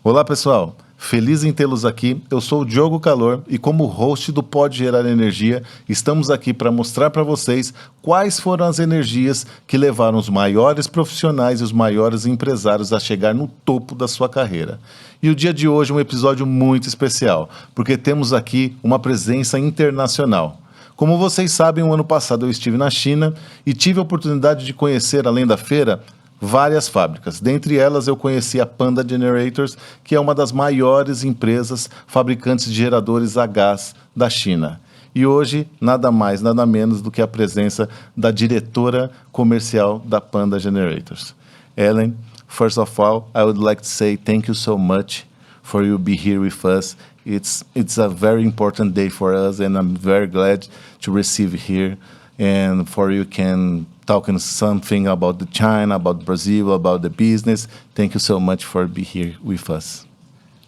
Olá, pessoal. Feliz em tê-los aqui. Eu sou o Diogo Calor e como host do PodGerar Energia, estamos aqui para mostrar para vocês quais foram as energias que levaram os maiores profissionais e os maiores empresários a chegar no topo da sua carreira. E o dia de hoje é um episódio muito especial, porque temos aqui uma presença internacional. Como vocês sabem, o ano passado eu estive na China e tive a oportunidade de conhecer, além da feira, várias fábricas. Dentre elas, eu conheci a Panda Generators, que é uma das maiores empresas fabricantes de geradores a gás da China. E hoje, nada mais, nada menos do que a presença da diretora comercial da Panda Generators. Hellen, first of all, I would like to say thank you so much for you be here with us. It's a very important day for us, and I'm very glad to receive here, and for you can talking something about the China, about Brazil, about the business. Thank you so much for being here with us.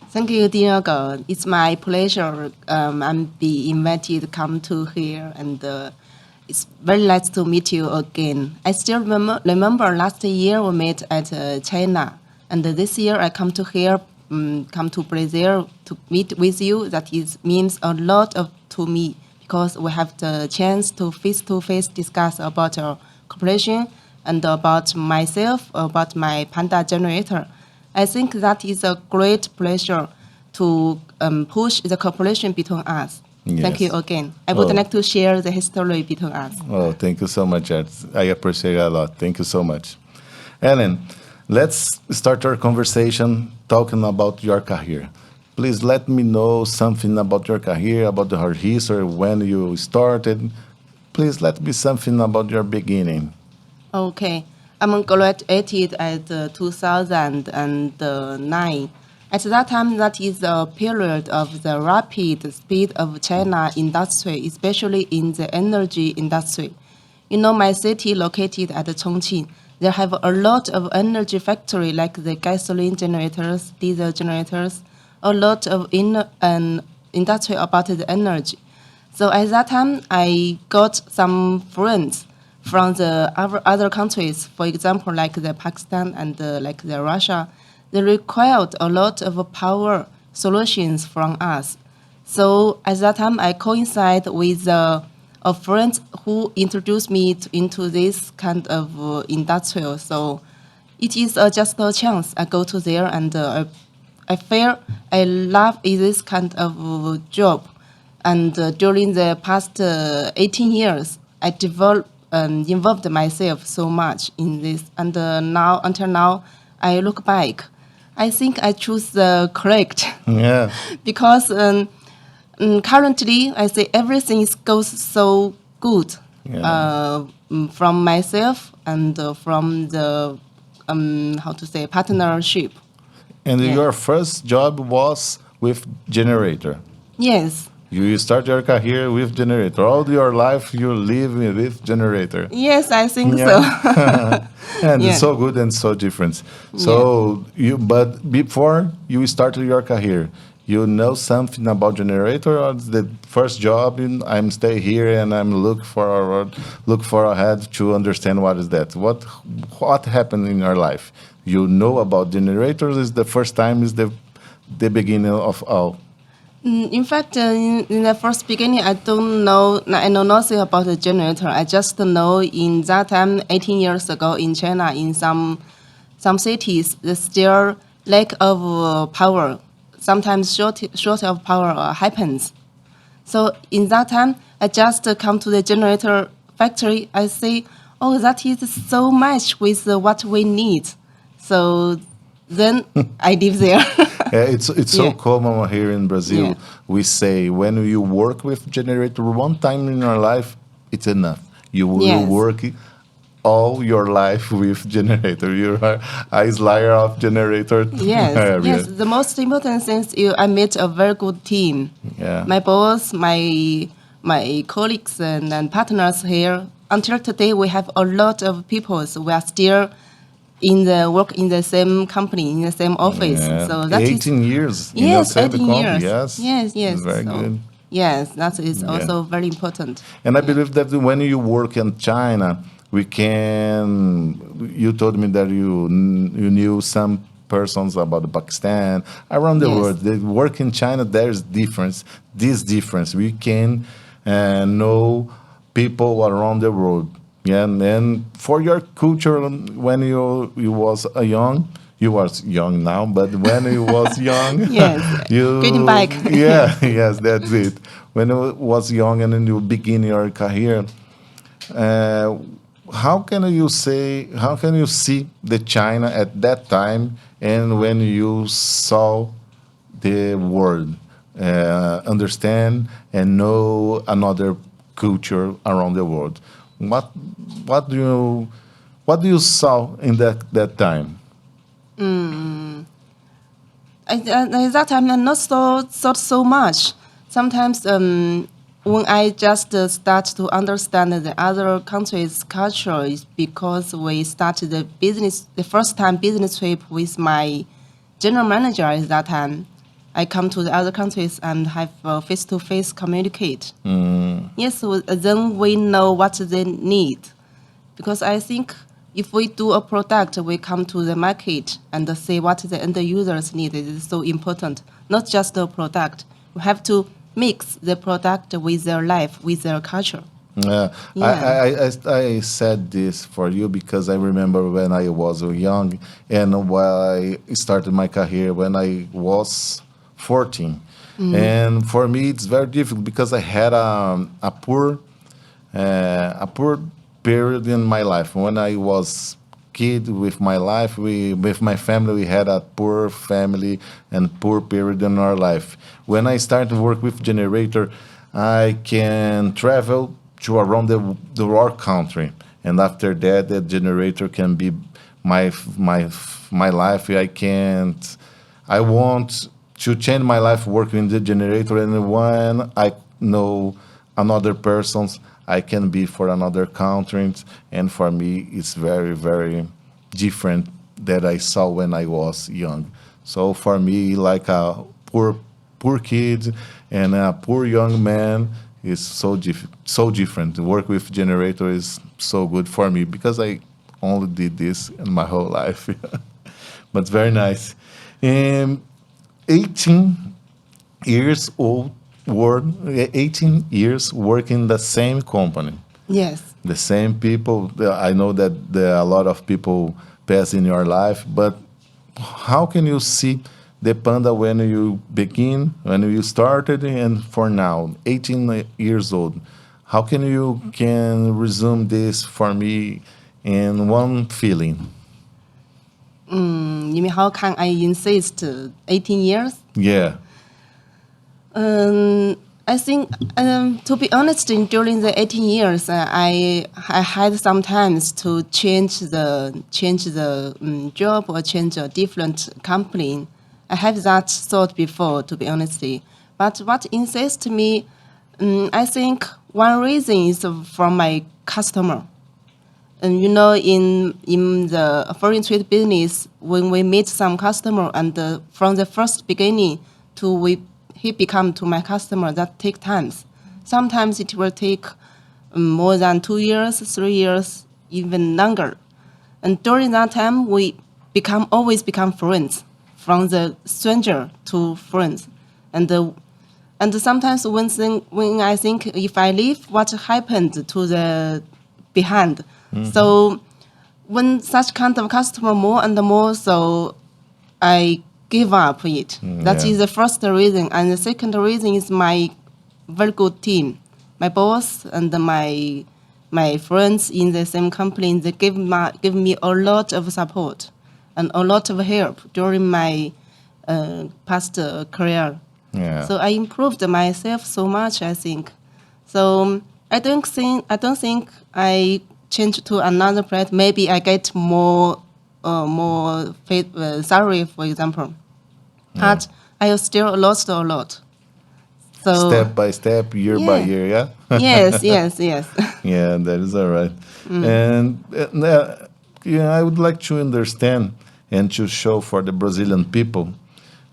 Thank you, Diogo. It's my pleasure. I'm be invited to come to here, and it's very nice to meet you again. I still remember last year we met at China, and this year I come to here, come to Brazil to meet with you. That means a lot to me because we have the chance to face-to-face discuss about our cooperation and about myself, about my Panda generator. I think that is a great pleasure to push the cooperation between us. Yes. Thank you again. I would like to share the history between us. Oh, thank you so much, Ed. I appreciate it a lot. Thank you so much. Hellen, let's start our conversation talking about your career. Please let me know something about your career, about your history, when you started. Please let me something about your beginning. Okay. I'm graduated at 2009. At that time, that is a period of the rapid speed of China industry, especially in the energy industry. You know, my city located at Chongqing, there have a lot of energy factory like the gasoline generators, diesel generators, a lot of industry about the energy. So at that time, I got some friends from the other countries, for example, like the Pakistan and like the Russia. They required a lot of power solutions from us. So at that time, I coincide with a friend who introduced me into this kind of industrial. So it is just a chance. I go to there and I feel I love this kind of job. And during the past 18 years, I involved myself so much in this. And until now, I look back. I think I choose the correct. Yeah. Because currently, I say everything goes so good from myself and from the, partnership. And your first job was with generator. Yes. You start your career with generator. All your life you live with generator. Yes, I think so. And it's so good and so different. So but before you started your career, you know something about generator, or the first job I'm stay here and I'm look for ahead to understand what is that. What happened in your life? You know about generators is the first time, is the beginning of all. In fact, in the first beginning, I know nothing about the generator. I just know in that time, 18 years ago in China, in some cities, there's still lack of power. Sometimes short of power happens. So in that time, I just come to the generator factory. I say, oh, that is so much with what we need. So then I live there. It's so common here in Brazil. Yeah. We say when you work with generator one time in your life, it's enough. You will work all your life with generator. You are a slayer of generator. Yes. The most important thing is I met a very good team. Yeah. My boss, my colleagues and partners here. Until today, we have a lot of people. So we are still work in the same company, in the same office. Yeah. So that 18 years. Yes, 18 years. Yes. Yes. Very good. Yes, that is also very important. And I believe that when you work in China, you told me that you knew some persons about Pakistan, around the Yes. world. They work in China, there's difference, this difference. We can know people around the world. Yeah, and for your culture, when you was young, you was young now, but when you was young, Yes, you getting back. yeah, yes, that's it. When you was young and then you begin your career, uh, how can you say? How can you see the China at that time and when you saw the world, understand and know another culture around the world? What what do you what do you saw in that time? At that time, I'm not so thought so much. Sometimes, when I just start to understand the other countries' culture, is because we started the first time business trip with my general manager at that time. I come to the other countries and have face-to-face communicate. Yes, so then we know what they need. Because I think if we do a product, we come to the market and see what the end users need. It is so important. Not just the product. We have to mix the product with their life, with their culture. Yeah, Yeah. I said this for you because I remember when I was young and while I started my career when I was 14. And for me, it's very difficult because I had a poor period in my life. When I was kid with my life, with my family, we had a poor family and poor period in our life. When I started to work with generator, I can travel to around the world country, and after that, the generator can be my life. I want to change my life working in the generator, and when I know another persons, I can be for another country, and for me, it's very, very different that I saw when I was young. So for me, like a poor kid and a poor young man is so different. To work with generator is so good for me because I only did this in my whole life. But it's very nice. 18 years old, 18 years working the same company, Yes. the same people. I know that there are a lot of people pass in your life, but how can you see the panda when you begin, when you started, and for now, 18 years old? How can resume this for me in one feeling? You mean how can I insist 18 years? Yeah. I think, to be honest, during the 18 years, I had some times to change the job or change a different company. I have that thought before, to be honest. But what insists me, I think one reason is from my customer. And in the foreign trade business, when we meet some customer, and from the first beginning he become to my customer, that take times. Sometimes it will take more than 2 years, 3 years, even longer. And during that time, we always become friends, from the stranger to friends. And sometimes when I think if I leave, what happened to the behind? So when such kind of customer more and more, so I give up it. That Yeah. is the first reason. And the second reason is my very good team. My boss and my friends in the same company, they give me a lot of support and a lot of help during my past career. Yeah. So I improved myself so much, I think. So I don't think I changed to another place. Maybe I get more salary, for example. But I still lost a lot. So Step by step, year by yeah. year, yeah? Yes. Yeah, that is all right. And I would like to understand and to show for the Brazilian people,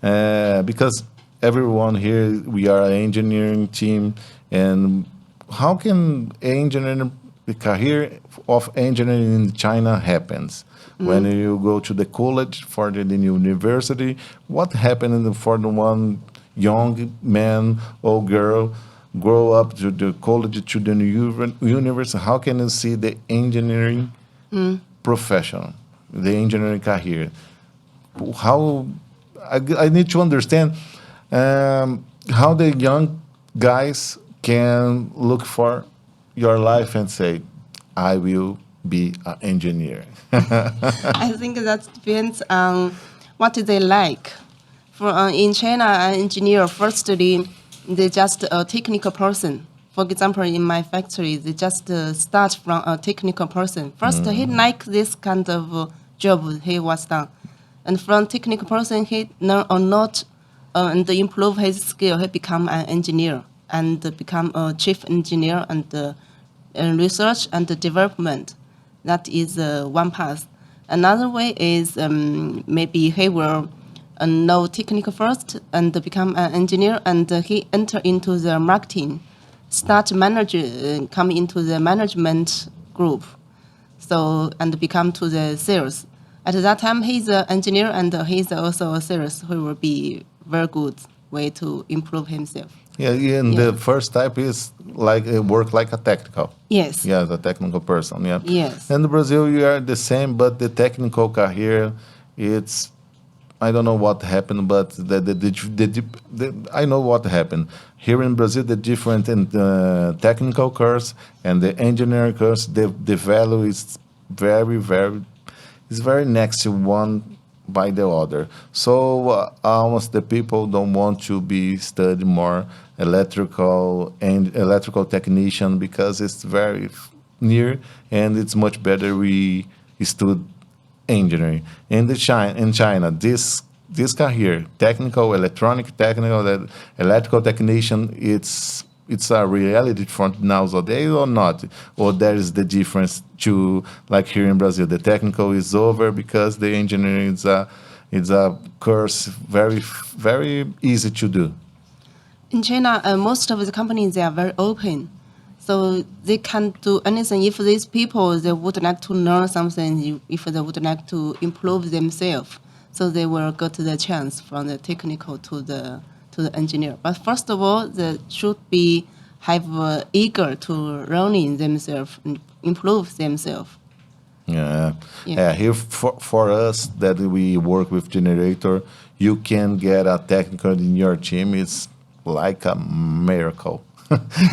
because everyone here, we are an engineering team, and how can engineering the career of engineering in China happens. When you go to the college for the university, what happened for the one young man or girl grow up to the college to the university? How can you see the engineering profession, the engineering career? How I need to understand how the young guys can look for your life and say, I will be an engineer. I think that depends on what they like. For in China, an engineer firstly, they just a technical person. For example, in my factory, they just start from a technical person. First, he like this kind of job he was done, and from technical person, he learn a lot and improve his skill. He become an engineer and become a chief engineer and research and development. That is one path. Another way is maybe he will know technical first and become an engineer, and he enter into the marketing, start manage, come into the management group, so and become to the sales. At that time, he's an engineer and he's also a sales, who will be very good way to improve himself. Yeah, and the first type is like work like a technical. Yes. Yeah, the technical person. Yeah. Yes. In Brazil, you are the same, but the technical career, it's I don't know what happened, but I know what happened here in Brazil. The different in technical course and the engineering course, the value is very next to one by the other. So almost the people don't want to be study more electrical technician because it's very near and it's much better we stud engineering. In China, this career, electrical technician, it's a reality from nowadays or not? Or there is the difference to, like here in Brazil, the technical is over because the engineering is a course very, very easy to do. In China, most of the companies, they are very open. So they can do anything. If these people, they would like to learn something, if they would like to improve themselves, so they will get the chance from the technical to the engineer. But first of all, they should be eager to learning themselves and improve themselves. Yeah. Here for us that we work with generator, you can get a technical in your team. It's like a miracle.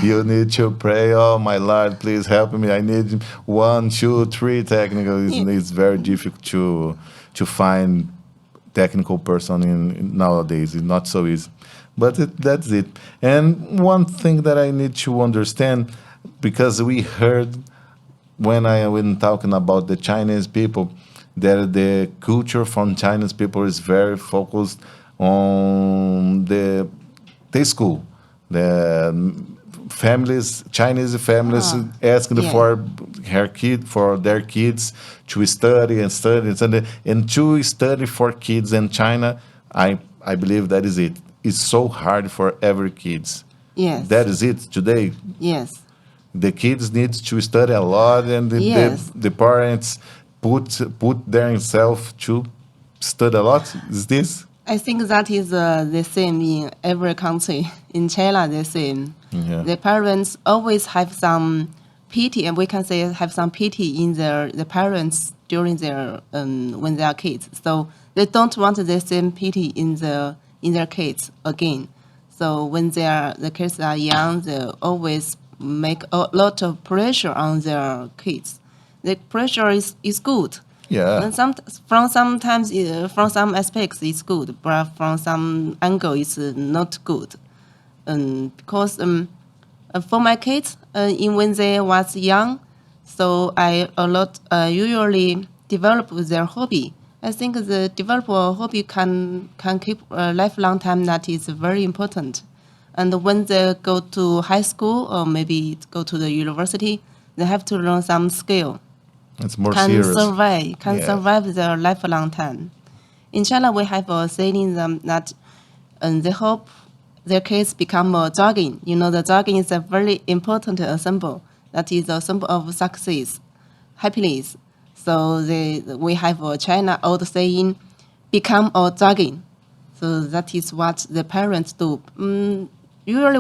You need to pray, oh my Lord, please help me. I need 1, 2, 3 technical. It's very difficult to find technical person in nowadays. It's not so easy. But that's it. And one thing that I need to understand, because we heard when talking about the Chinese people, that the culture from Chinese people is very focused on the school. The families, Chinese families, asking for their kids to study and to study for kids in China. I believe that is it. It's so hard for every kids. Yes. That is it today. Yes. The kids need to study a lot, and the parents put themselves to study a lot. Is this? I think that is the same in every country. In China, the same. Yeah. The parents always have some pity, and we can say have some pity in the parents during their when they are kids. So they don't want the same pity in their kids again. So when the kids are young, they always make a lot of pressure on their kids. The pressure is good. Yeah. And from some aspects it's good, but from some angle it's not good. Because for my kids, when they was young, so I usually develop their hobby. I think the develop a hobby can keep a lifelong time. That is very important. And when they go to high school or maybe go to the university, they have to learn some skill. It's more serious. Survive their lifelong time. In China, we have a saying that they hope their kids become jogging. You know, the jogging is a very important symbol. That is a symbol of success, happiness. So we have a China old saying, become a dragon. So that is what the parents do. Usually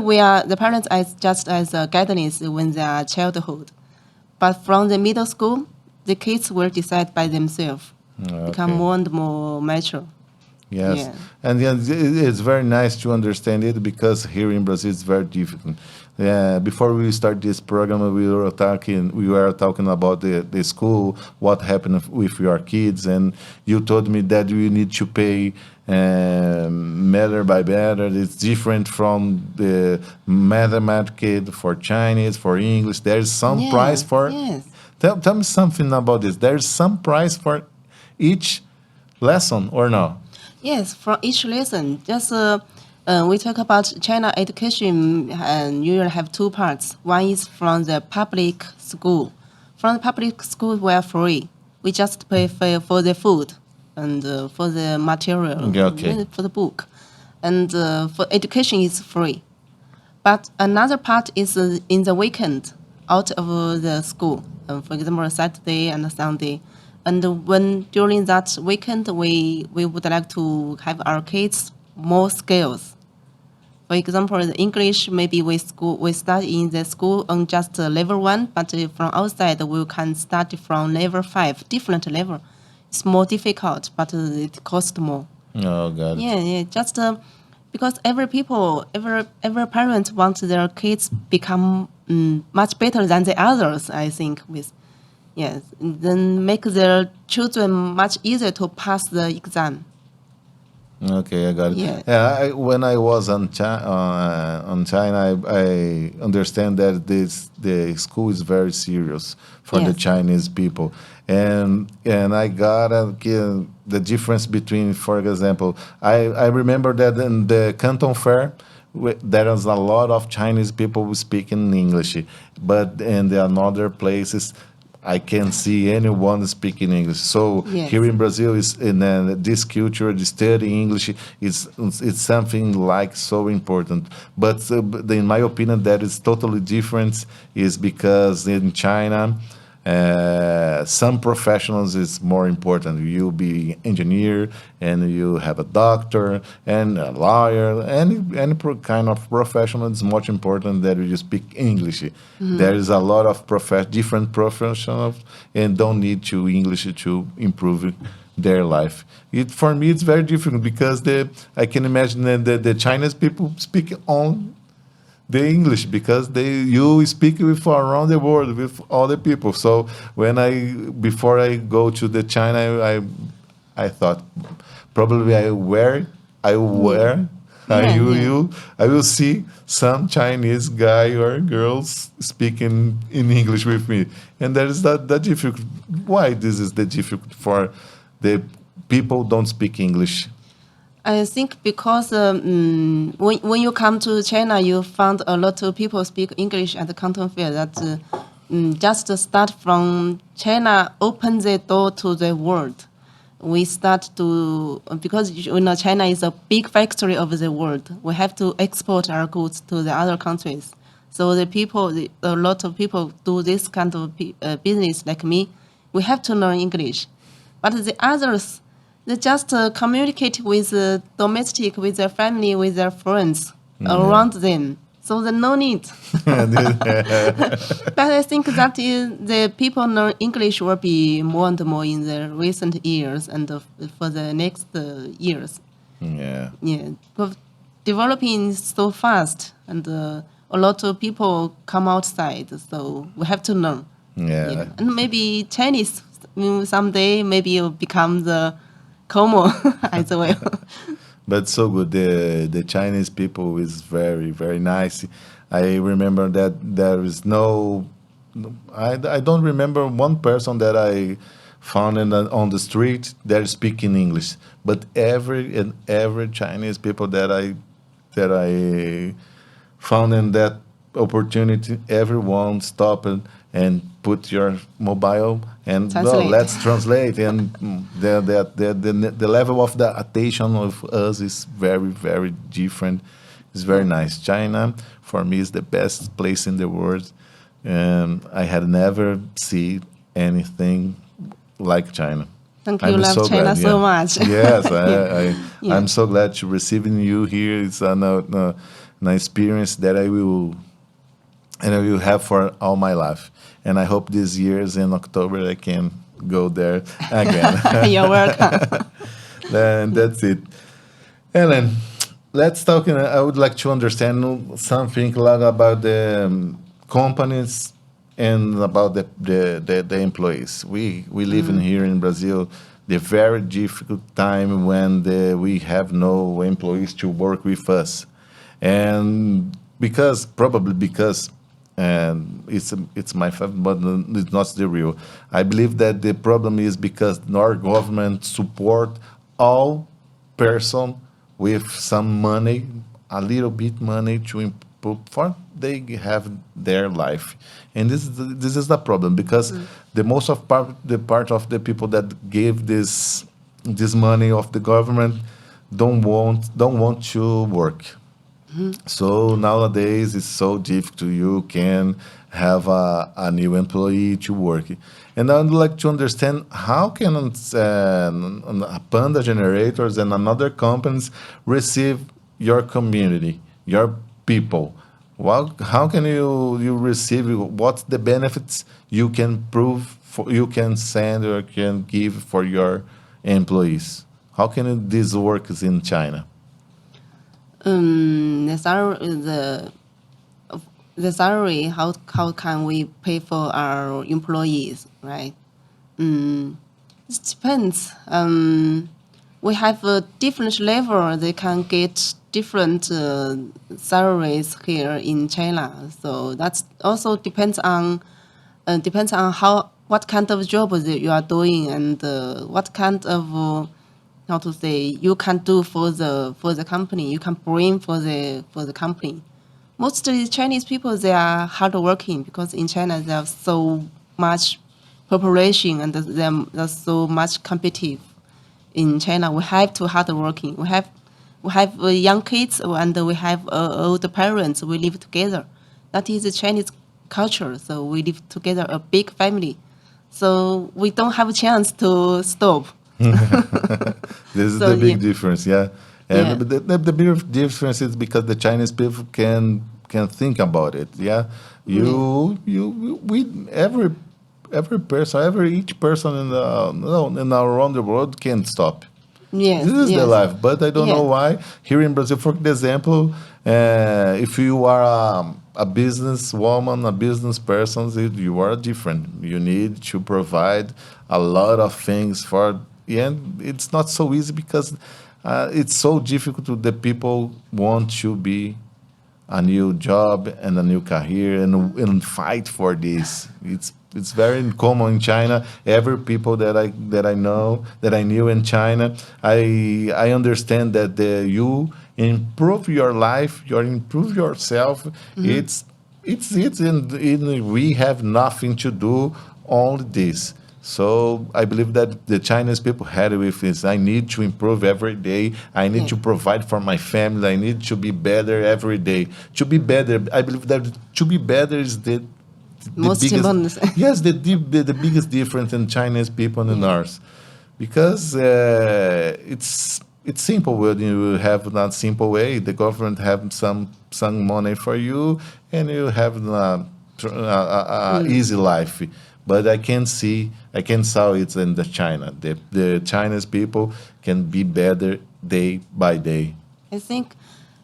the parents as just as a guidance when they are childhood. But from the middle school, the kids will decide by themselves, become more and more mature. Yes, Yeah. and it's very nice to understand it because here in Brazil it's very difficult. Before we start this program, we were talking about the school, what happened with your kids, and you told me that you need to pay matter by matter. It's different from the mathematics for Chinese, for English. There's some price for. Yes. Tell me something about this. There's some price for each lesson or no? Yes, from each lesson. Just we talk about China education, and usually have two parts. One is from the public school. From the public school, we are free. We just pay for the food and for the material, Okay. for the book, and for education is free. But another part is in the weekend, out of the school. For example, Saturday and Sunday. And when during that weekend, we would like to have our kids more skills. For example, the English, maybe we start in the school on just level 1, but from outside we can start from level 5, different level. It's more difficult, but it costs more. Oh, God. Yeah, just because every parent wants their kids become much better than the others, I think, yes, then make their children much easier to pass the exam. Okay, I got it. Yeah. When I was on China, I understand that the school is very serious for the Yes. Chinese people, and I got the difference between, for example, I remember that in the Canton Fair, there is a lot of Chinese people speaking English, but in the other places, I can't see anyone speaking English. So Yes. here in Brazil, is in this culture, the study English it's something like so important. But in my opinion, that is totally different. Is because in China, some professionals is more important. You be engineer and you have a doctor and a lawyer. Any kind of professional is much important that you speak English. There is a lot of different professionals and don't need to English to improve their life. For me, it's very different because I can imagine that the Chinese people speak on the English because you speak with around the world with other people. So before I go to the China, I thought probably I will see some Chinese guy or girls speaking in English with me, and that is that difficult. Why this is the difficult for the people don't speak English? I think because when you come to China, you found a lot of people speak English at the Canton Fair. That just start from China, open the door to the world. We start to, because China is a big factory of the world. We have to export our goods to the other countries. So a lot of people do this kind of business like me. We have to learn English, but the others, they just communicate with domestic, with their family, with their friends around them. So there's no need. But I think that the people learn English will be more and more in the recent years and for the next years. Yeah. Yeah, because developing is so fast and a lot of people come outside. So we have to learn. Yeah. And maybe Chinese someday maybe will become the common as well. But so good. The Chinese people is very, very nice. I remember that there is I don't remember one person that I found on the street that speaking English. But every Chinese people that I found in that opportunity, everyone stopped and put your mobile and Translate. let's translate. And the level of the attention of us is very, very different. It's very nice. China, for me, is the best place in the world and I had never seen anything like China. Thank you, love China so much. Yes, Yeah. I'm so glad to receiving you here. It's an experience that I will have for all my life. And I hope this year's in October I can go there again. You're welcome. And that's it. Hellen, let's talk. I would like to understand something like about the companies and about the employees. We live in here in Brazil the very difficult time when we have no employees to work with us, and probably because and it's my fault, but it's not the real. I believe that the problem is because our government support all person with some money, a little bit money to improve for they have their life, and this is the problem because the most of the part of the people that gave this money of the government don't want to work. So nowadays it's so difficult. You can have a new employee to work, and I'd like to understand how can Panda generators and another companies receive your community, your people. Well, how can you receive? What's the benefits you can you can send or can give for your employees? How can this work in China? The salary, how can we pay for our employees, right? It depends. We have a different level. They can get different salaries here in China. So that's also depends on what kind of job that you are doing and what kind of how to say you can do for the company. You can bring for the company. Mostly Chinese people, they are hardworking because in China they have so much population and they're so much competitive. In China, we have to hardworking. We have young kids and we have older parents. We live together. That is the Chinese culture. So we live together, a big family. So we don't have a chance to stop. This is the big difference, yeah. And the big difference is because the Chinese people can think about it, yeah. Every person, each person around the world can stop. Yes, This is the life, but I don't know why. Here in Brazil, for example, if you are a businesswoman, a business person, you are different. You need to provide a lot of things and it's not so easy because it's so difficult. The people want to be a new job and a new career and fight for this. It's very common in China. Every people that I knew in China, I understand that you improve your life, you improve yourself. And we have nothing to do only this. So I believe that the Chinese people had with this. I need to improve every day. I need to provide for my family. I need to be better every day. To be better, I believe that to be better is the most biggest, yes, the biggest difference in Chinese people and ours, because it's simple. When you have that simple way, the government have some money for you, and you have a easy life. But I can saw it in the China. The Chinese people can be better day by day. I think,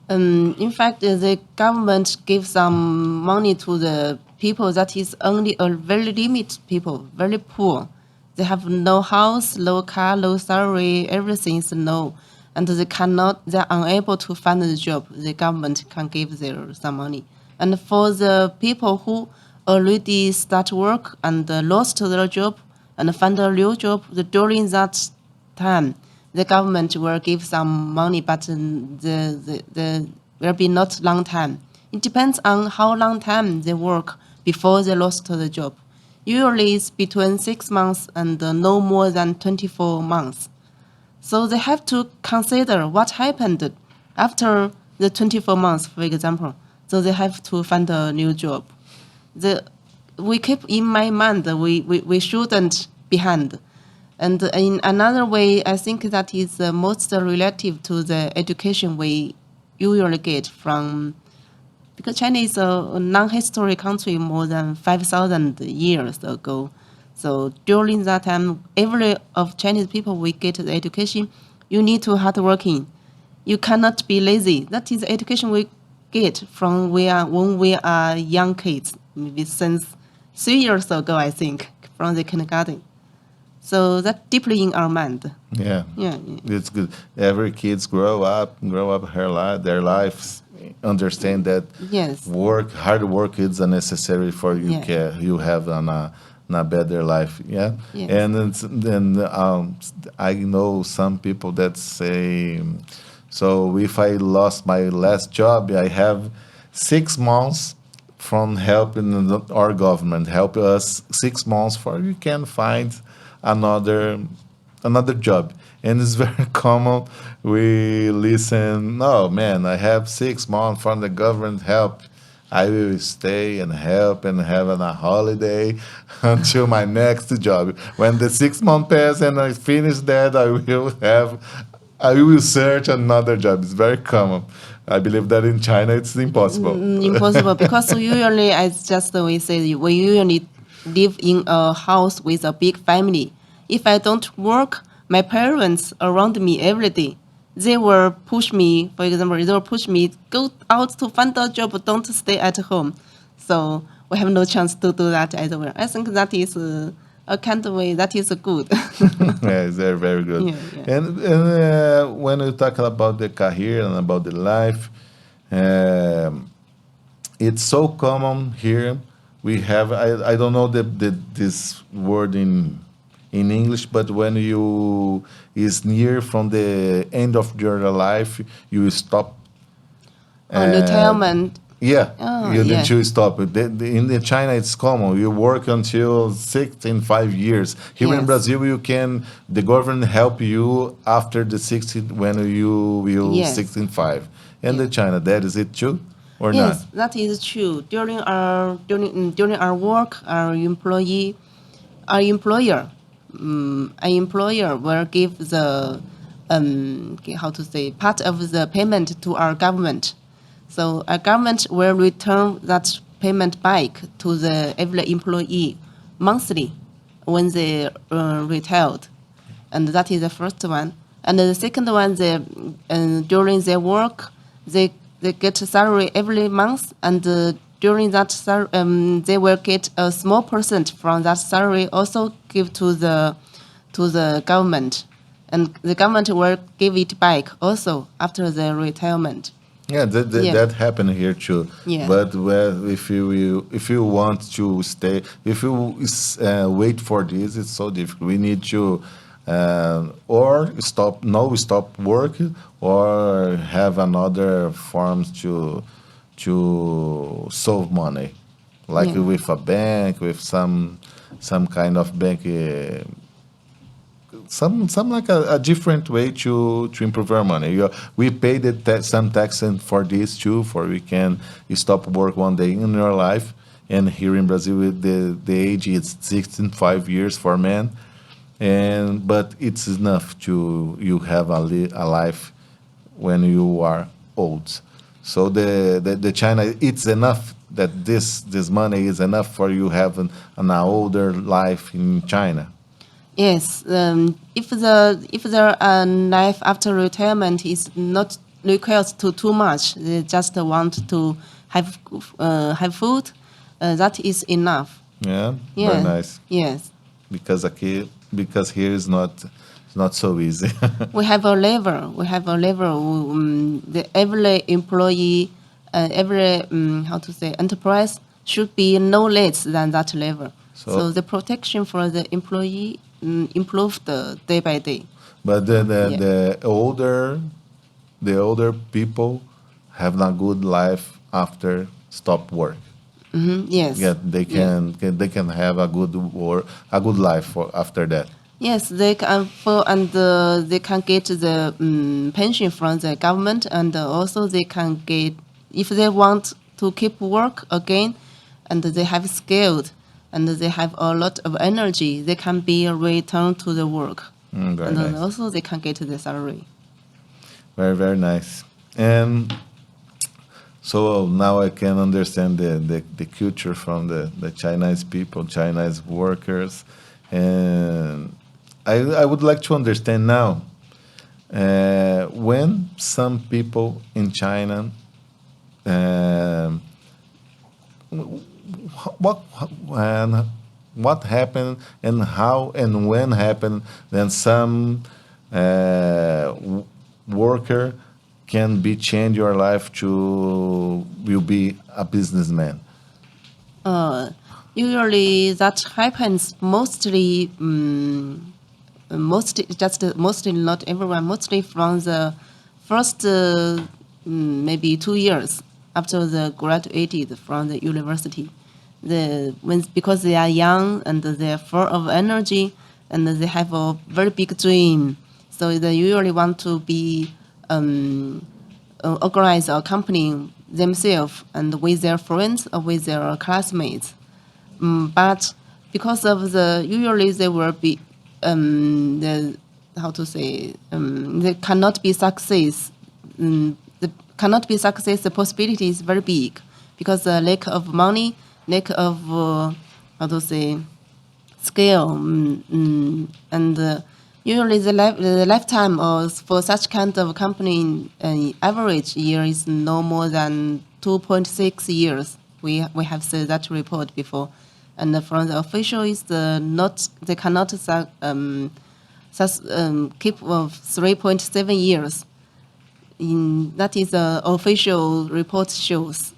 in fact, the government gives some money to the people that is only a very limited people, very poor. They have no house, no car, no salary, everything is no. And they're unable to find a job. The government can give them some money. And for the people who already start work and lost their job and find a new job, during that time, the government will give some money, but the will be not long time. It depends on how long time they work before they lost the job. Usually it's between 6 months and no more than 24 months. So they have to consider what happened after the 24 months, for example. So they have to find a new job. we keep in my mind we shouldn't behind. And in another way, I think that is most relative to the education we usually get from, because China is a non-historic country more than 5,000 years ago. So during that time, every of Chinese people we get the education, you need to hardworking. You cannot be lazy. That is the education we get from when we are young kids, maybe since 3 years ago, I think, from the kindergarten. So that's deeply in our mind. Yeah. Yeah. It's good. Every kids grow up their lives, understand that Yes. hard work is necessary for you. Yeah. You have a better life. Yeah. Yes. And then I know some people that say, so if I lost my last job, I have 6 months from helping our government help us 6 months for you can find another job. And it's very common we listen, no man, I have 6 months from the government help, I will stay and help and have a holiday until my next job. When the 6 months pass and I finish that, I will search another job. It's very common. I believe that in China it's impossible. Impossible, because usually, as just we say, we usually live in a house with a big family. If I don't work, my parents around me every day, they will push me. For example, they will push me, go out to find a job, don't stay at home. So we have no chance to do that as well. I think that is a kind of way that is good. Yeah, it's very, very good. Yeah. And when we talk about the career and about the life, it's so common here. We have, I don't know this word in English, but when you is near from the end of your life, you stop. Retirement. Yeah, Oh, you yeah. need to stop. In China, it's common. You work until 65 years. Here in Yes. Brazil, the government help you after the 60 when you will Yes. 65. And Yeah. in China, that is it too, or Yes, not? that is true. During our work, our employer will give the part of the payment to our government. So our government will return that payment back to every employee monthly when they retired, and that is the first one. And the second one, during their work, they get salary every month, and during that they will get a small percent from that salary also give to the government, and the government will give it back also after the retirement. Yeah, Yeah. that happened here too. Yeah. But if you want to stay, if you wait for this, it's so difficult. We need to or stop work, or have another forms to solve money, like Yeah. with a bank, with some kind of bank. Some like a different way to improve our money. We pay some tax for this too, for we can stop work one day in your life. And here in Brazil, the age is 65 years for men, but it's enough to you have a life when you are old. So the China, it's enough that this money is enough for you have an older life in China. Yes, if the life after retirement is not required to too much, they just want to have food, that is enough. Yeah, Yeah. very nice. Yes, Because here is not so easy. we have a level. Every employee, every enterprise should be no less than that level. So the protection for the employee improved day by day. But the older people have a good life after stop work. Yes. Yeah, they can have a good life after that. Yes, they can they can get the pension from the government, and also they can get, if they want to keep work again, and they have skilled, and they have a lot of energy, they can be returned to the work. Very And then nice. also they can get the salary. Very, very nice. And so now I can understand the culture from the Chinese people, Chinese workers. And I would like to understand now, when some people in China, what happened and how and when happened, then some worker can be change your life to will be a businessman. Usually that happens mostly, mostly not everyone, mostly from the first maybe 2 years after they graduated from the university. Because they are young and they are full of energy and they have a very big dream, so they usually want to be organize a company themselves and with their friends or with their classmates. But because of usually they will be they cannot be success. The possibility is very big because the lack of money, lack of scale, and usually the lifetime for such kind of company average year is no more than 2.6 years. We have said that report before, and from the official is they cannot keep 3.7 years. That is the official report shows.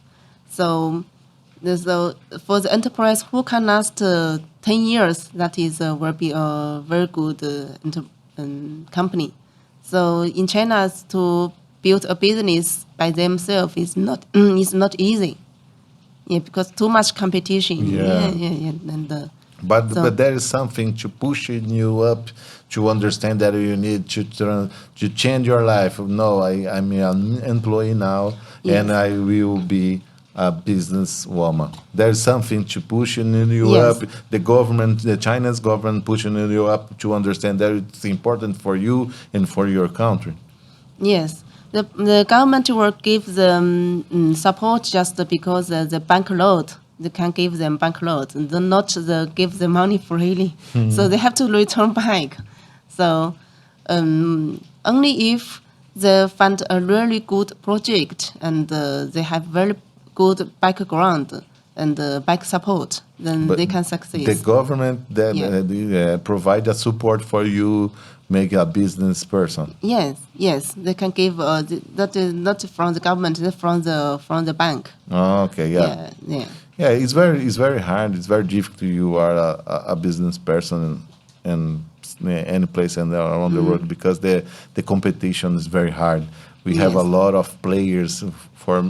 So for the enterprise who can last 10 years, that is will be a very good company. So in China, to build a business by themselves is not easy. Yeah, because too much competition. Yeah. And But there is something to pushing you up to understand that you need to change your life. No, I'm an employee now, Yes. and I will be a businesswoman. There's something to pushing you Yes. up. The government, the Chinese government, pushing you up to understand that it's important for you and for your country. yes, the government will give them support just because the bank loan. They can give them bank loans, and not give the money freely. So they have to return back. So only if they find a really good project and they have very good background and back support, then But they can succeed. the government that Yeah. provide a support for you make a business person. Yes, they can give. That is not from the government, it's from the bank. Oh, okay, yeah. Yeah, it's very hard. It's very difficult. You are a business person in any place and around the world because the competition is very hard. We have a Yes. lot of players. For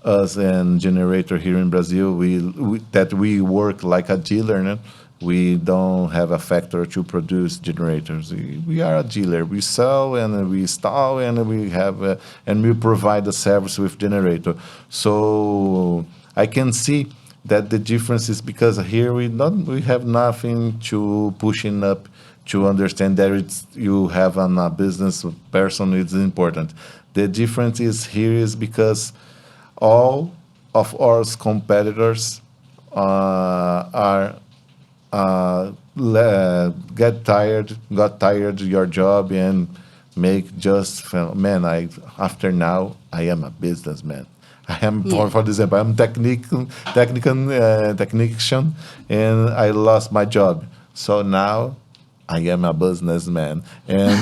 us and generator here in Brazil, we work like a dealer. No? We don't have a factory to produce generators. We are a dealer. We sell and we install and we have and we provide the service with generator. So I can see that the difference is because here we have nothing to pushing up to understand that you have a business person is important. The difference is because all of our competitors got tired your job and make just after now I am a businessman. I am, for example, I'm technician, and I lost my job. So now I am a businessman, and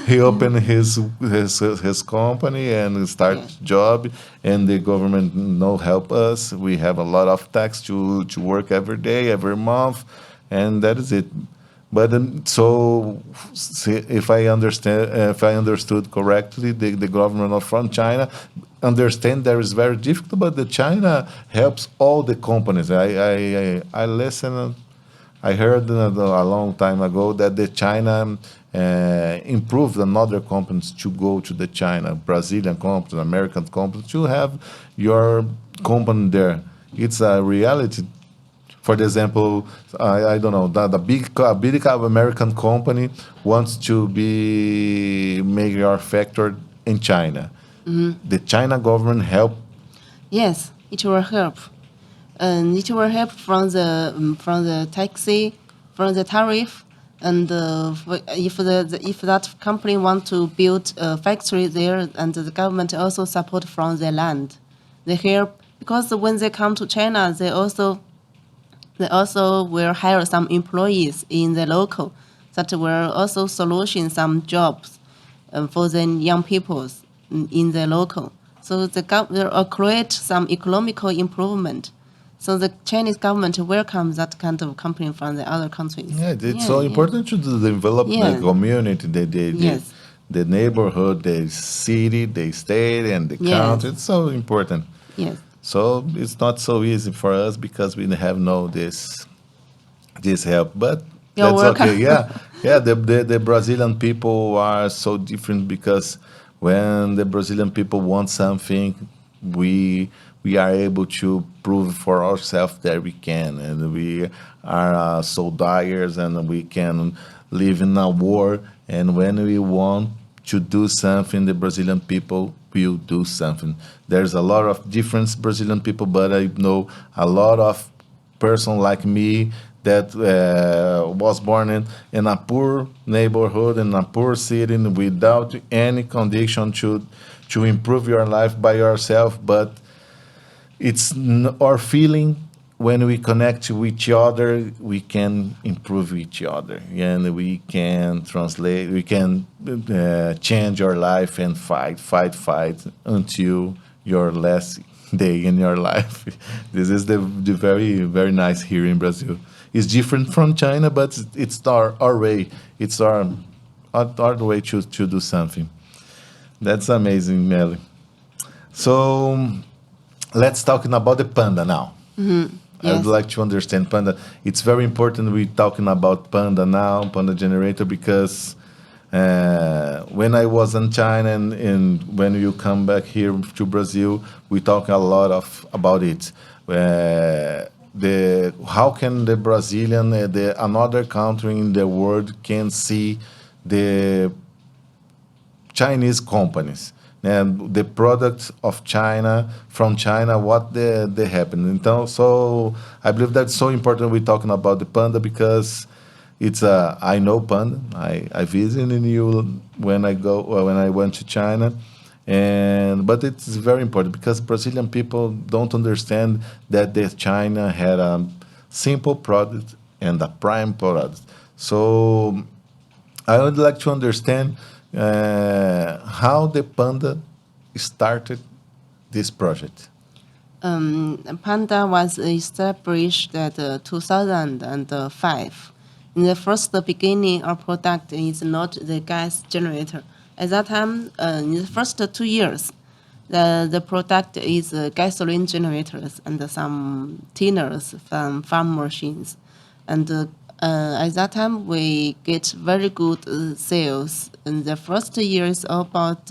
he opened his company and start job, and the government no help us. We have a lot of tax to work every day, every month, and that is it. But if I understood correctly, the government from China understand that is very difficult, but the China helps all the companies. I listened. I heard a long time ago that the China improved another companies to go to the China, Brazilian companies, American companies, to have your company there. It's a reality For example, I don't know, the big American company wants to make your factory in China. The China government help. Yes, it will help. And it will help from the taxi, from the tariff, and if that company want to build a factory there, and the government also support from the land, they help because when they come to China, they also will hire some employees in the local that will also solution some jobs for the young people in the local. So the government will create some economical improvement. So the Chinese government welcomes that kind of company from the other countries. Yeah, it's so important to develop the community, the neighborhood, the city, the state, and the country. It's so important. Yes. So it's not so easy for us because we have this help, but You're that's welcome. okay. Yeah. The Brazilian people are so different because when the Brazilian people want something, we are able to prove for ourselves that we can, and we are soldiers, and we can live in a war. And when we want to do something, the Brazilian people will do something. There's a lot of different Brazilian people, but I know a lot of person like me that was born in a poor neighborhood, in a poor city, without any condition to improve your life by yourself. But it's our feeling when we connect with each other, we can improve each other, and we can translate, we can change your life and fight until your last day in your life. This is the very, very nice here in Brazil. It's different from China, but it's our way. It's our way to do something. That's amazing, Melly. So let's talk about the panda now. I would like to understand panda. It's very important we're talking about panda now, panda generator, because when I was in China and when you come back here to Brazil, we talk a lot about it. How can the Brazilian, another country in the world can see the Chinese companies and the products of China, from China, what they happen. And so I believe that's so important we're talking about the panda, because it's I know panda. I visited you when I went to China, but it's very important because Brazilian people don't understand that China had a simple product and a prime product. So I would like to understand how the panda started this project. Panda was established at 2005. In the first beginning, our product is not the gas generator. At that time, in the first 2 years, the product is gasoline generators and some tinners from farm machines. And at that time, we get very good sales. In the first years, about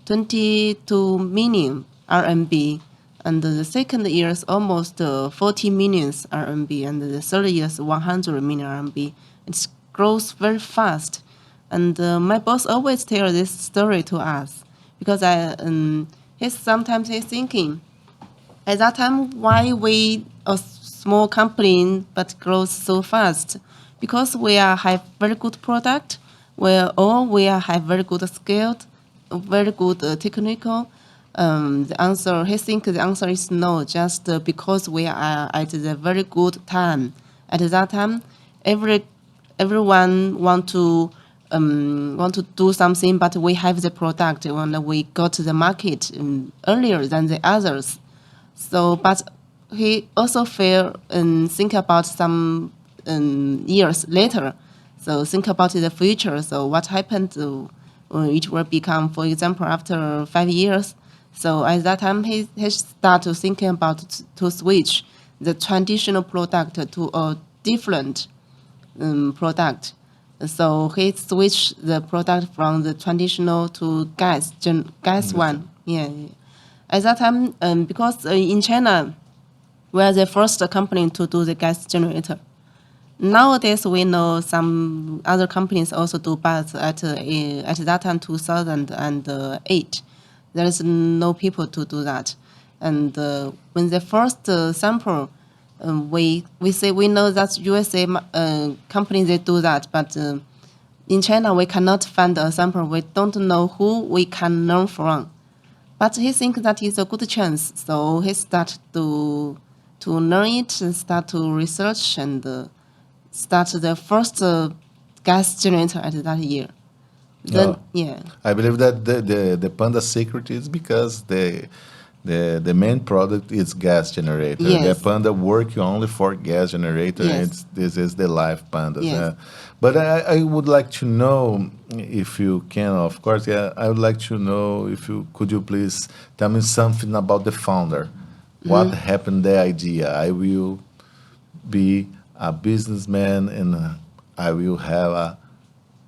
22 million RMB. And the second year is almost 40 million RMB, and the third year is 100 million RMB. It grows very fast. And my boss always tells this story to us, because sometimes he's thinking, at that time, why we a small company but grows so fast? Because we have very good product, we have very good skill, very good technical. He thinks the answer is no, just because we are at the very good time. At that time, everyone want to do something, but we have the product and we go to the market earlier than the others. So, but he also feel and think about some years later. So think about the future. So what happened? It will become, for example, after 5 years. So at that time, he started thinking about to switch the traditional product to a different product. So he switched the product from the traditional to gas one. Yeah. At that time, because in China, We are the first company to do the gas generator. Nowadays, we know some other companies also do, but at that time, 2008, there is no people to do that. And when the first sample, we say we know that USA company they do that, but in China we cannot find a sample. We don't know who we can learn from. But he thinks that is a good chance, so he start to learn it and start to research and start the first gas generator at that year. Then, I believe that the Panda secret is because the main product is gas generator. Yes. The Panda work only for gas generator. Yes. This is the live Panda. Yes. But I would like to know, if you can, of course, I would like to know if you could you please tell me something about the founder. What happened, the idea? I will be a businessman and I will have a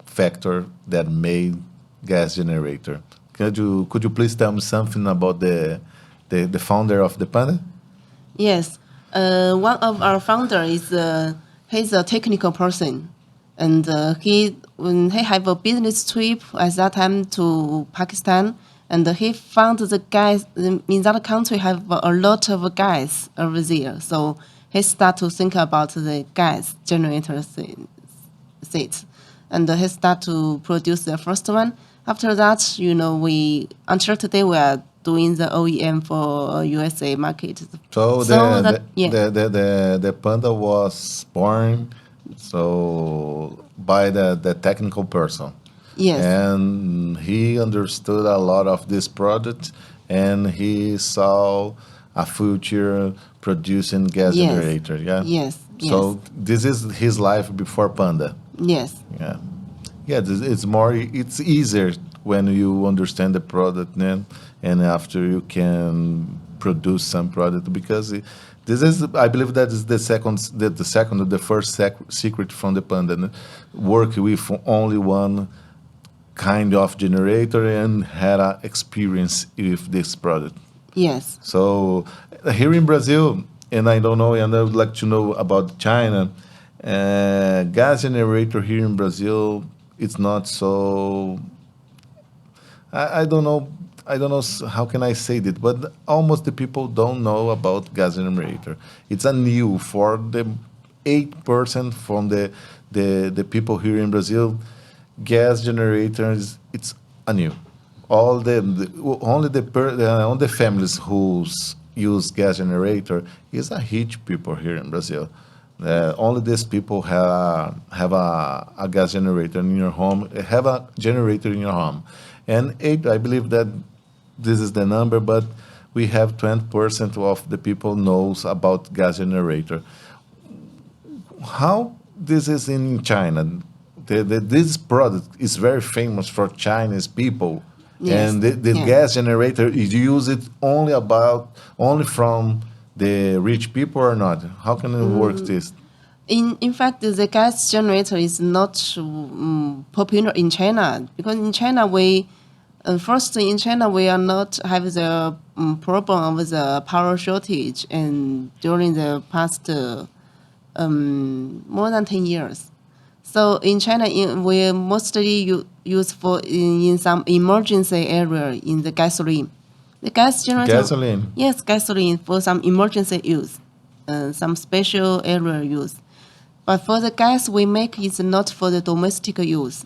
factor that made gas generator. Could you please tell me something about the founder of the Panda? Yes. One of our founder is he's a technical person, and when he have a business trip at that time to Pakistan, and he found the gas in that country have a lot of gas over there. So he start to think about the gas generator seats, and he start to produce the first one. After that, until today we are doing the OEM for USA market. So the Panda was born by the technical person. Yes. And he understood a lot of this product, and he saw a future producing gas generator. Yeah. Yes. So this is his life before Panda. Yes. Yeah. Yeah. It's easier when you understand the product, and after you can produce some product, because this is, I believe, that is the first secret from the Panda. Work with only one kind of generator and had an experience with this product. Yes. So here in Brazil, and I don't know, and I would like to know about China, gas generator here in Brazil, it's not so. I don't know how can I say that, but almost the people don't know about gas generator. It's a new for the 8% from the people here in Brazil. Gas generators, it's a new. Only the families who use gas generator is a rich people here in Brazil. Only these people have a gas generator in your home. Have a generator in your home, and I believe that this is the number, but we have 20% of the people knows about gas generator. How this is in China? This product is very famous for Chinese people, and the gas generator is used only from the rich people or not? How can it work this? In fact, the gas generator is not popular in China, because in China we are not have the problem of the power shortage, and during the past more than 10 years. So in China, we mostly use for in some emergency area in the gasoline. The gas generator. Gasoline. Yes, gasoline for some emergency use, some special area use. But for the gas we make is not for the domestic use.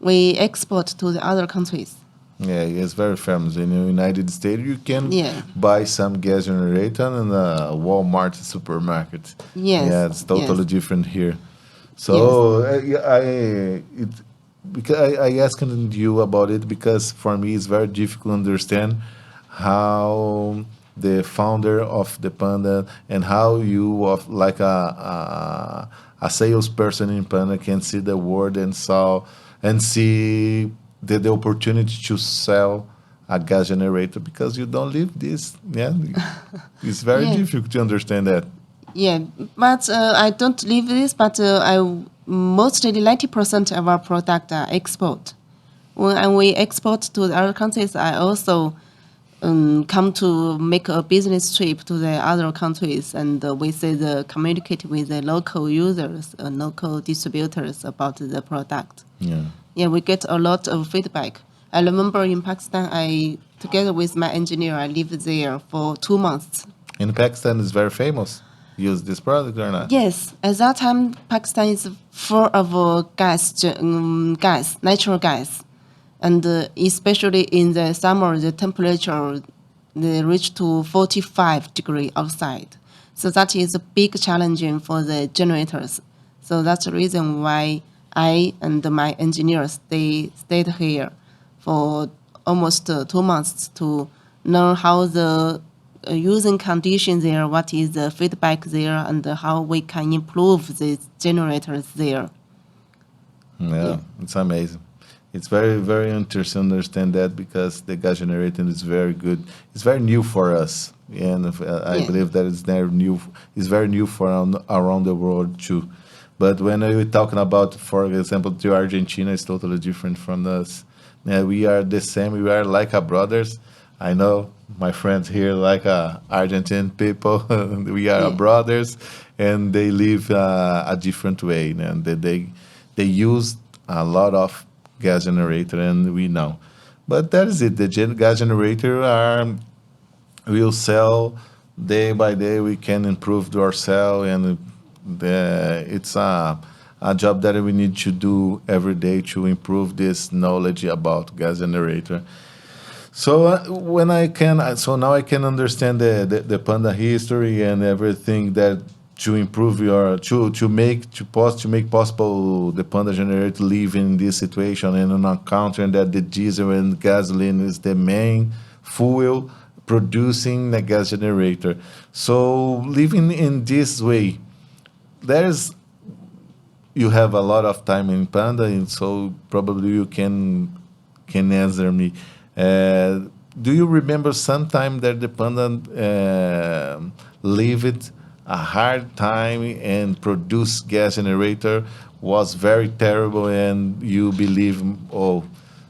We export to the other countries. Yeah, it's very famous. In the United States, you can buy some gas generator in a Walmart supermarket. Yes. Yeah, it's totally different here. So I asked you about it because for me it's very difficult to understand how the founder of the Panda and how you, like a salesperson in Panda, can see the world and see the opportunity to sell a gas generator, because you don't live this. Yeah, it's very difficult to understand that. Yeah, but I don't live this, but mostly 90% of our product are export. When we export to the other countries, I also come to make a business trip to the other countries, and we say communicate with the local users, local distributors about the product. Yeah, we get a lot of feedback. I remember in Pakistan, together with my engineer, I lived there for 2 months. In Pakistan, is very famous. Use this product or not? Yes, at that time, Pakistan is full of natural gas, and especially in the summer, the temperature they reach to 45 degrees outside. So that is a big challenge for the generators. So that's the reason why I and my engineers they stayed here for almost 2 months to learn how the using conditions there, what is the feedback there, and how we can improve the generators there. Yeah, it's amazing. It's very, very interesting to understand that because the gas generator is very good. It's very new for us, and I believe that it's very new. It's very new for around the world too. But when we're talking about, for example, to Argentina, is totally different from us. We are the same. We are like our brothers. I know my friends here like Argentine people. We are brothers, and they live a different way, and they use a lot of gas generator, and we know. But that is it. The gas generator will sell day by day. We can improve ourselves, and it's a job that we need to do every day to improve this knowledge about gas generator. So now I can understand the Panda history and everything that to improve your to make possible the Panda generator live in this situation and encountering that the diesel and gasoline is the main fuel producing the gas generator. So living in this way, you have a lot of time in Panda, and so probably you can answer me. Do you remember some time that the Panda lived a hard time and produce gas generator was very terrible, and you believe,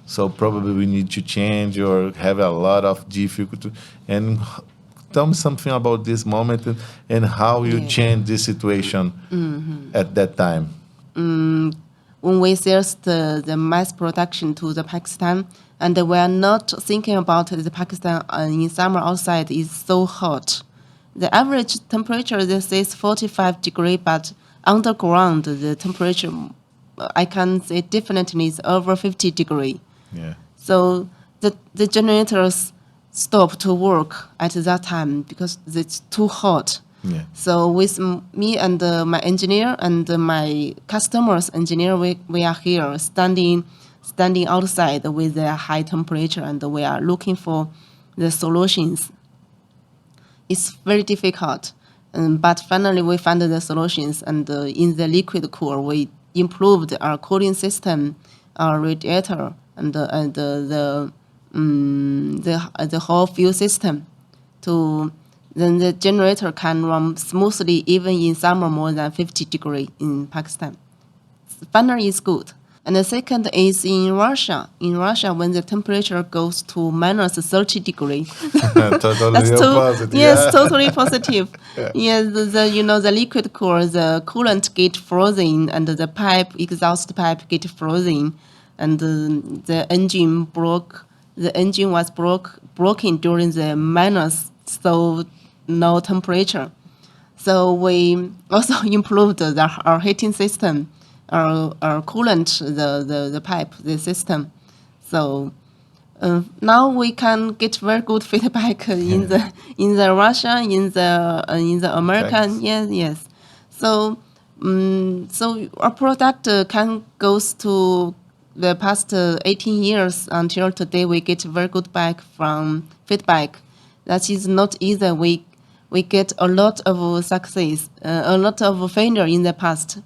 so probably we need to change or have a lot of difficulty? And tell me something about this moment and how you changed this situation at that time. When we sell the mass production to the Pakistan, and we are not thinking about the Pakistan in summer outside is so hot. The average temperature they say is 45 degrees, but underground the temperature I can say definitely is over 50 degrees. Yeah. So the generators stop to work at that time because it's too hot. Yeah. So with me and my engineer and my customers engineer, we are here standing outside with the high temperature, and we are looking for the solutions. It's very difficult, but finally we found the solutions, and in the liquid cool we improved our cooling system, our radiator, and the whole fuel system to. Then the generator can run smoothly even in summer more than 50 degrees in Pakistan. Finally, it's good. And the second is in Russia. In Russia, when the temperature goes to minus 30 degrees. Totally opposite. Yes, totally positive. Yes, the liquid core, the coolant get frozen, and the exhaust pipe get frozen, and the engine broke. The engine was broken during the minus so low temperature. So we also improved our heating system, our coolant, the pipe, the system. So now we can get very good feedback in the Russia, in the American. Yes. So our product can goes to the past 18 years until today. We get very good feedback. That is not easy. We get a lot of success, a lot of failure in the past,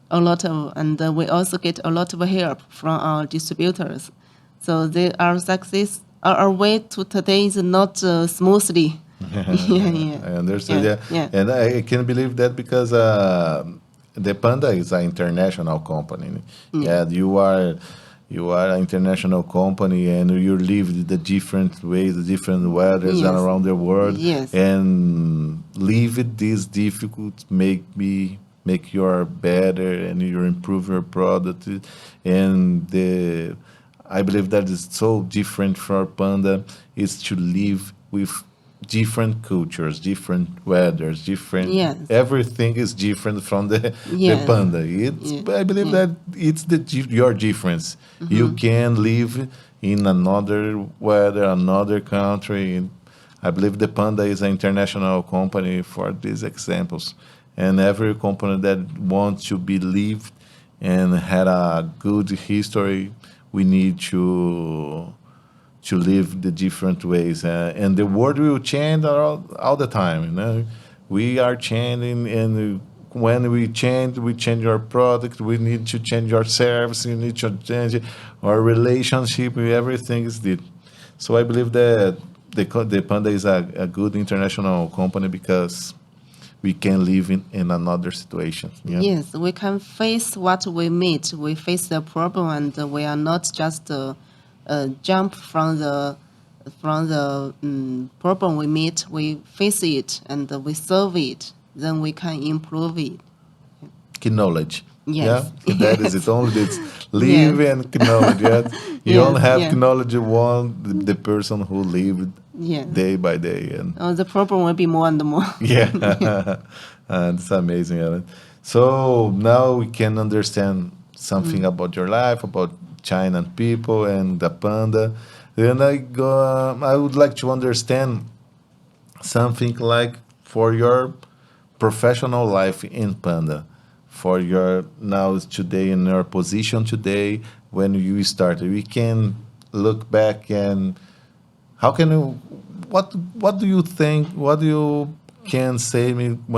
and we also get a lot of help from our distributors. So our success, our way to today is not smoothly. I understood. Yeah. And I can believe that because the Panda is an international company. Yeah, you are You are an international company and you live the different ways, the different weathers Yes. around the world. Yes. And live it this difficult make you better and you improve your product. And I believe that is so different for Panda is to live with different cultures, different weathers, different. Yes. Everything is different from the Yes. Panda. I believe that it's your difference. You can live in another weather, another country. I believe the Panda is an international company for these examples, and every company that wants to be lived and had a good history, we need to live the different ways, and the world will change all the time. We are changing, and when we change our product. We need to change our service. We need to change our relationship. Everything is did. So I believe that the Panda is a good international company because we can live in another situation. Yeah? Yes, we can face what we meet. We face the problem, and we are not just jump from the problem we meet. We face it and we solve it. Then we can improve it. Knowledge. Yes. Yeah, that is it. Only it's live Yes. and knowledge. Yeah, you Yes, don't have yes. knowledge one the person who lived Yes. day by day and The problem will be more and more. yeah, it's amazing, Ellen. So now we can understand something about your life, about China people and the Panda. And I would like to understand something like for your professional life in Panda, for your now today in your position today when you started. We can look back and how can you what do you think? What do you can say me